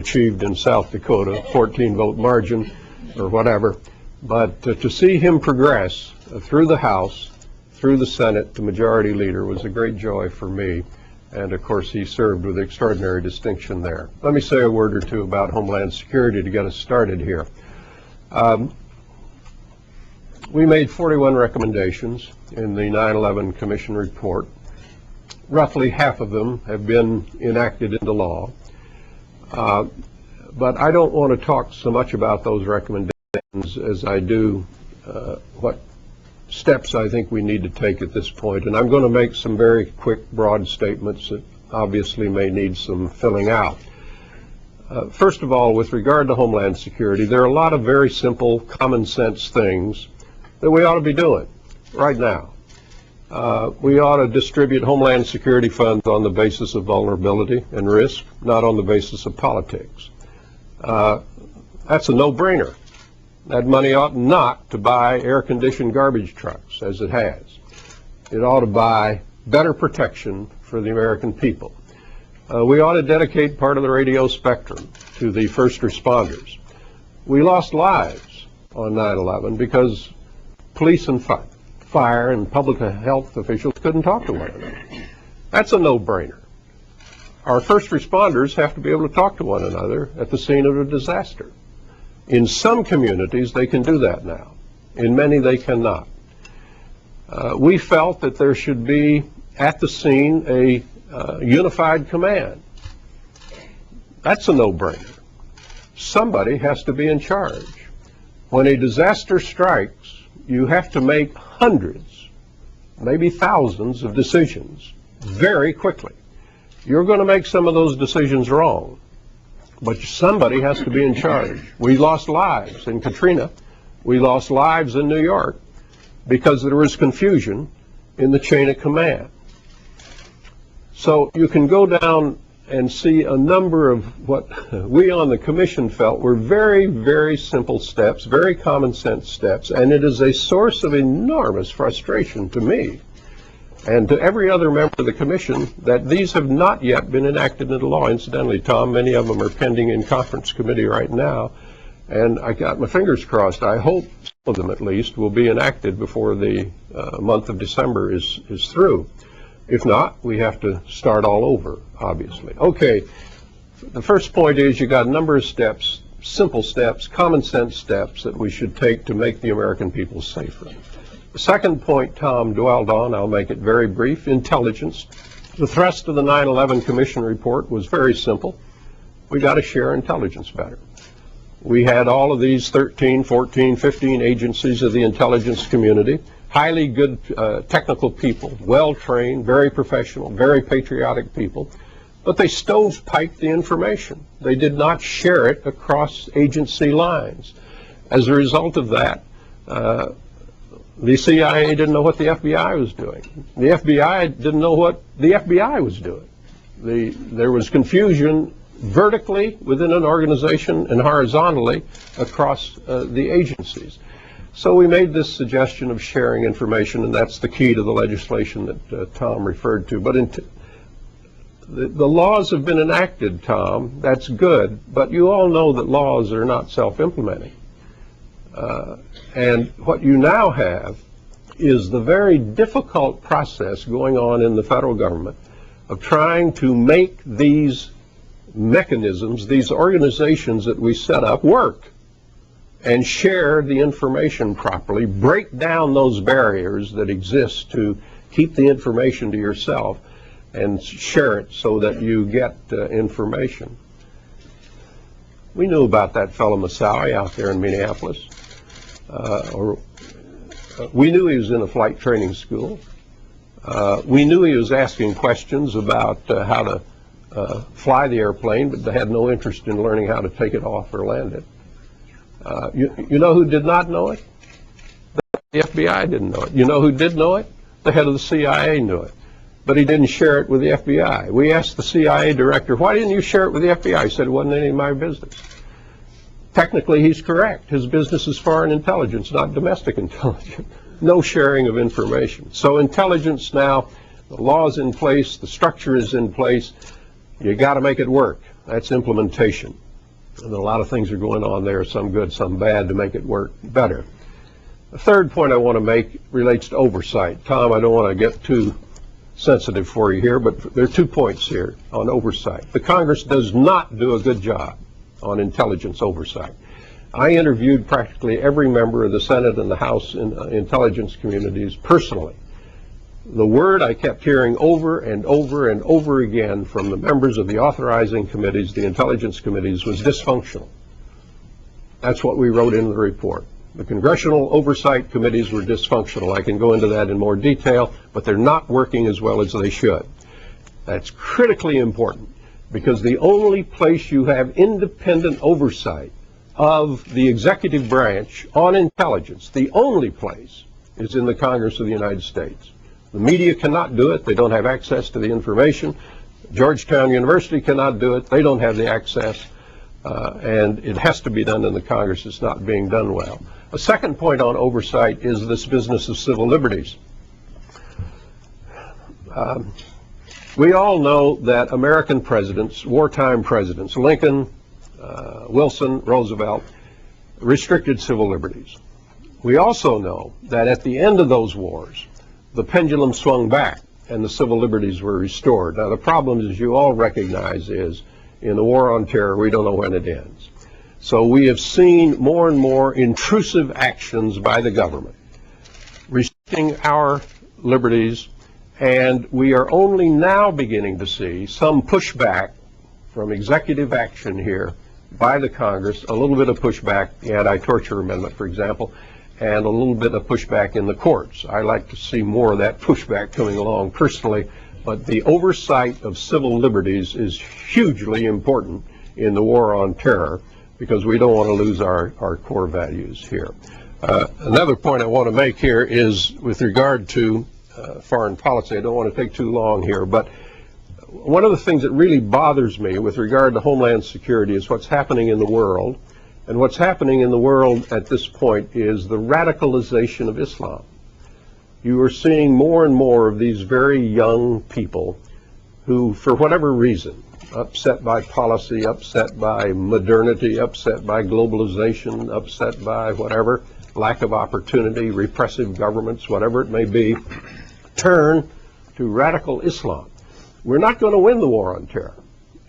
achieved in South Dakota, 14-vote margin or whatever. But to see him progress through the House, through the Senate to majority leader was a great joy for me. And of course, he served with extraordinary distinction there. Let me say a word or two about Homeland Security to get us started here. We made 41 recommendations in the 9/11 Commission report. Roughly half of them have been enacted into law. But I don't want to talk so much about those recommendations as I do what steps I think we need to take at this point. And I'm going to make some very quick, broad statements that obviously may need some filling out. First of all, with regard to Homeland Security, there are a lot of very simple, common sense things that we ought to be doing right now. We ought to distribute Homeland Security funds on the basis of vulnerability and risk, not on the basis of politics. That's a no-brainer. That money ought not to buy air-conditioned garbage trucks, as it has. It ought to buy better protection for the American people. We ought to dedicate part of the radio spectrum to the first responders. We lost lives on 9/11 because police and fire and public health officials couldn't talk to one another. That's a no-brainer. Our first responders have to be able to talk to one another at the scene of a disaster. In some communities, they can do that now. In many, they cannot. We felt that there should be, at the scene, a unified command. That's a no-brainer. Somebody has to be in charge. When a disaster strikes, you have to make hundreds, maybe thousands of decisions very quickly. You're going to make some of those decisions wrong, but somebody has to be in charge. We lost lives in Katrina. We lost lives in New York because there was confusion in the chain of command. So you can go down and see a number of what we on the Commission felt were very, very simple steps, very common sense steps, and it is a source of enormous frustration to me and to every other member of the Commission that these have not yet been enacted into law. Incidentally, Tom, many of them are pending in conference committee right now, and I got my fingers crossed. I hope some of them at least will be enacted before the month of December is through. If not, we have to start all over, obviously. Okay, the first point is you got a number of steps, simple steps, common sense steps that we should take to make the American people safer. The second point Tom dwelled on, I'll make it very brief, intelligence. The thrust of the 9/11 Commission report was very simple. We got to share intelligence better. We had all of these 13, 14, 15 agencies of the intelligence community, highly good technical people, well-trained, very professional, very patriotic people, but they stovepiped the information. They did not share it across agency lines. As a result of that, the CIA didn't know what the FBI was doing. The FBI didn't know what the FBI was doing. There was confusion vertically within an organization and horizontally across the agencies. So we made this suggestion of sharing information, and that's the key to the legislation that Tom referred to. But the laws have been enacted, Tom. That's good, but you all know that laws are not self-implementing. And what you now have is the very difficult process going on in the federal government of trying to make these mechanisms, these organizations that we set up, work and share the information properly, break down those barriers that exist to keep the information to yourself and share it so that you get information. We knew about that fellow Moussaoui out there in Minneapolis. We knew he was in a flight training school. We knew he was asking questions about how to fly the airplane, but they had no interest in learning how to take it off or land it. You know who did not know it? The FBI didn't know it. You know who did know it? The head of the CIA knew it. But he didn't share it with the FBI. We asked the CIA director, why didn't you share it with the FBI? He said it wasn't any of my business. Technically, he's correct. His business is foreign intelligence, not domestic intelligence. No sharing of information. So intelligence now, the law's in place, the structure is in place. You got to make it work. That's implementation. And a lot of things are going on there, some good, some bad, to make it work better. The third point I want to make relates to oversight. Tom, I don't want to get too sensitive for you here, but there are 2 points here on oversight. The Congress does not do a good job on intelligence oversight. I interviewed practically every member of the Senate and the House intelligence communities personally. The word I kept hearing over and over and over again from the members of the authorizing committees, the intelligence committees, was dysfunctional. That's what we wrote in the report. The congressional oversight committees were dysfunctional. I can go into that in more detail, but they're not working as well as they should. That's critically important, because the only place you have independent oversight of the executive branch on intelligence, the only place, is in the Congress of the United States. The media cannot do it. They don't have access to the information. Georgetown University cannot do it. They don't have the access. And it has to be done in the Congress. It's not being done well. A second point on oversight is this business of civil liberties. We all know that American presidents, wartime presidents, Lincoln, Wilson, Roosevelt, restricted civil liberties. We also know that at the end of those wars, the pendulum swung back and the civil liberties were restored. Now, the problem, as you all recognize, is in the war on terror, we don't know when it ends. So we have seen more and more intrusive actions by the government, restricting our liberties, and we are only now beginning to see some pushback from executive action here by the Congress, a little bit of pushback, the anti-torture amendment, for example, and a little bit of pushback in the courts. I like to see more of that pushback coming along personally, but the oversight of civil liberties is hugely important in the war on terror, because we don't want to lose our core values here. Another point I want to make here is with regard to foreign policy. I don't want to take too long here, but one of the things that really bothers me with regard to Homeland Security is what's happening in the world. And what's happening in the world at this point is the radicalization of Islam. You are seeing more and more of these very young people who, for whatever reason, upset by policy, upset by modernity, upset by globalization, upset by whatever, lack of opportunity, repressive governments, whatever it may be, turn to radical Islam. We're not going to win the war on terror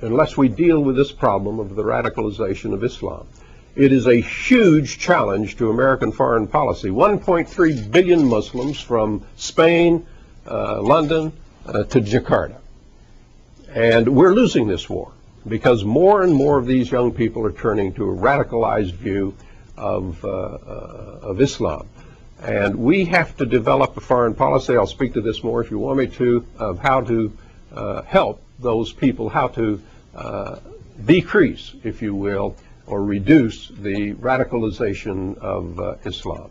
unless we deal with this problem of the radicalization of Islam. It is a huge challenge to American foreign policy. 1.3 billion Muslims from Spain, London, to Jakarta. And we're losing this war because more and more of these young people are turning to a radicalized view of Islam. And we have to develop a foreign policy. I'll speak to this more if you want me to, of how to help those people, how to decrease, if you will, or reduce the radicalization of Islam.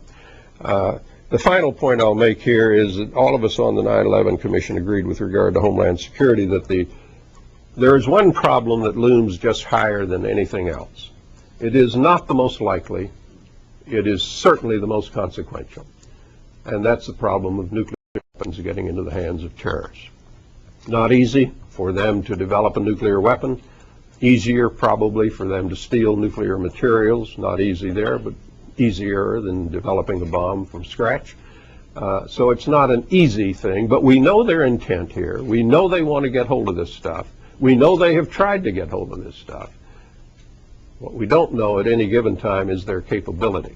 The final point I'll make here is that all of us on the 9/11 Commission agreed with regard to Homeland Security that there is one problem that looms just higher than anything else. It is not the most likely. It is certainly the most consequential. And that's the problem of nuclear weapons getting into the hands of terrorists. Not easy for them to develop a nuclear weapon. Easier probably for them to steal nuclear materials. Not easy there, but easier than developing a bomb from scratch. So it's not an easy thing, but we know their intent here. We know they want to get hold of this stuff. We know they have tried to get hold of this stuff. What we don't know at any given time is their capability.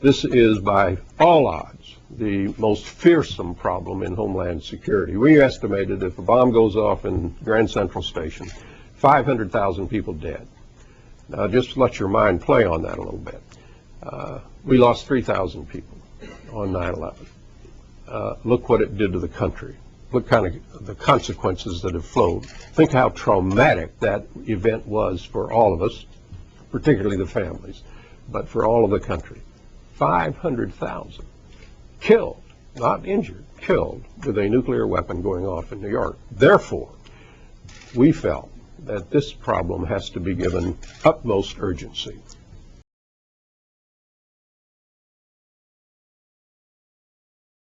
This is, by all odds, the most fearsome problem in Homeland Security. We estimated if a bomb goes off in Grand Central Station, 500,000 people dead. Now, just let your mind play on that a little bit. We lost 3,000 people on 9/11. Look what it did to the country. Look kind of the consequences that have flowed. Think how traumatic that event was for all of us, particularly the families, but for all of the country. 500,000 killed, not injured, killed with a nuclear weapon going off in New York. Therefore, we felt that this problem has to be given utmost urgency.